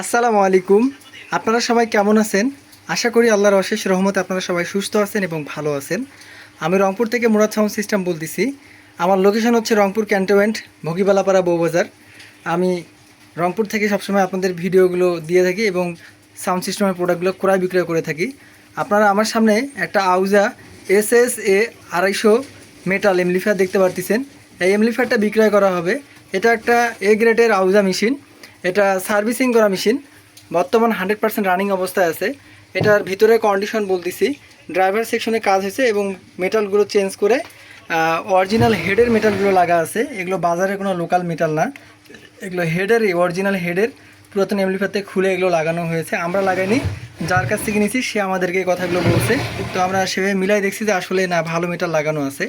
আসসালামু আলাইকুম। আপনারা সবাই কেমন আছেন? আশা করি আল্লাহর অশেষ রহমতে আপনারা সবাই সুস্থ আছেন এবং ভালো আছেন। আমি রংপুর থেকে মুরাদ সাউন্ড সিস্টেম বলতেছি। আমার লোকেশন হচ্ছে রংপুর ক্যান্টনমেন্ট, ভগিবালাপাড়া বউবাজার। আমি রংপুর থেকে সবসময় আপনাদের ভিডিওগুলো দিয়ে থাকি এবং সাউন্ড সিস্টেমের প্রোডাক্টগুলো ক্রয় বিক্রয় করে থাকি। আপনারা আমার সামনে একটা আউজা SSA 250 মেটাল এমপ্লিফায়ার দেখতে পারতেছেন। এই এমপ্লিফায়ারটা বিক্রয় করা হবে। এটা একটা গ্রেডের আউজা মেশিন। এটা সার্ভিসিং করা মেশিন, বর্তমান 100% রানিং অবস্থায় আছে। এটার ভিতরে কন্ডিশন বলতেছি, ড্রাইভার সেকশনে কাজ হয়েছে এবং মেটালগুলো চেঞ্জ করে অরিজিনাল হেডের মেটালগুলো লাগা আছে। এগুলো বাজারে কোনো লোকাল মেটাল না, এগুলো হেডের, অরিজিনাল হেডের পুরাতন এমপ্লিফায়ারতে খুলে এগুলো লাগানো হয়েছে। আমরা লাগাইনি, যার কাছ থেকে নিয়েছি সে আমাদেরকে এই কথাগুলো বলছে। তো আমরা সেভাবে মিলাই দেখছি যে আসলে না, ভালো মেটাল লাগানো আছে।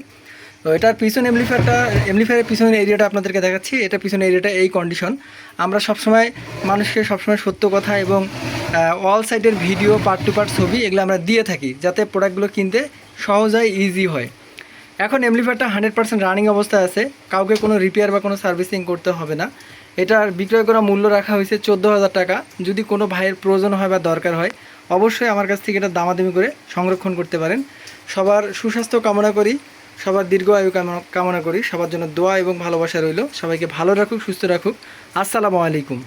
তো এটার পিছনে এমপ্লিফায়ারের পিছনের এরিয়াটা আপনাদেরকে দেখাচ্ছি। এটা পিছনের এরিয়াটা এই কন্ডিশন। আমরা সবসময় মানুষকে সবসময় সত্য কথা এবং অল সাইডের ভিডিও, পার্ট টু পার্ট ছবি এগুলো আমরা দিয়ে থাকি, যাতে প্রোডাক্টগুলো কিনতে সহজ হয়, ইজি হয়। এখন এমপ্লিফায়ারটা 100% রানিং অবস্থায় আছে, কাউকে কোনো রিপেয়ার বা কোনো সার্ভিসিং করতে হবে না। এটার বিক্রয় করা মূল্য রাখা হয়েছে 14,000 টাকা। যদি কোনো ভাইয়ের প্রয়োজন হয় বা দরকার হয়, অবশ্যই আমার কাছ থেকে এটা দামাদামি করে সংরক্ষণ করতে পারেন। সবার সুস্বাস্থ্য কামনা করি, সবার দীর্ঘ আয়ু কামনা করি। সবার জন্য দোয়া এবং ভালোবাসা রইল। সবাইকে ভালো রাখুক, সুস্থ রাখুক। আসসালামু আলাইকুম।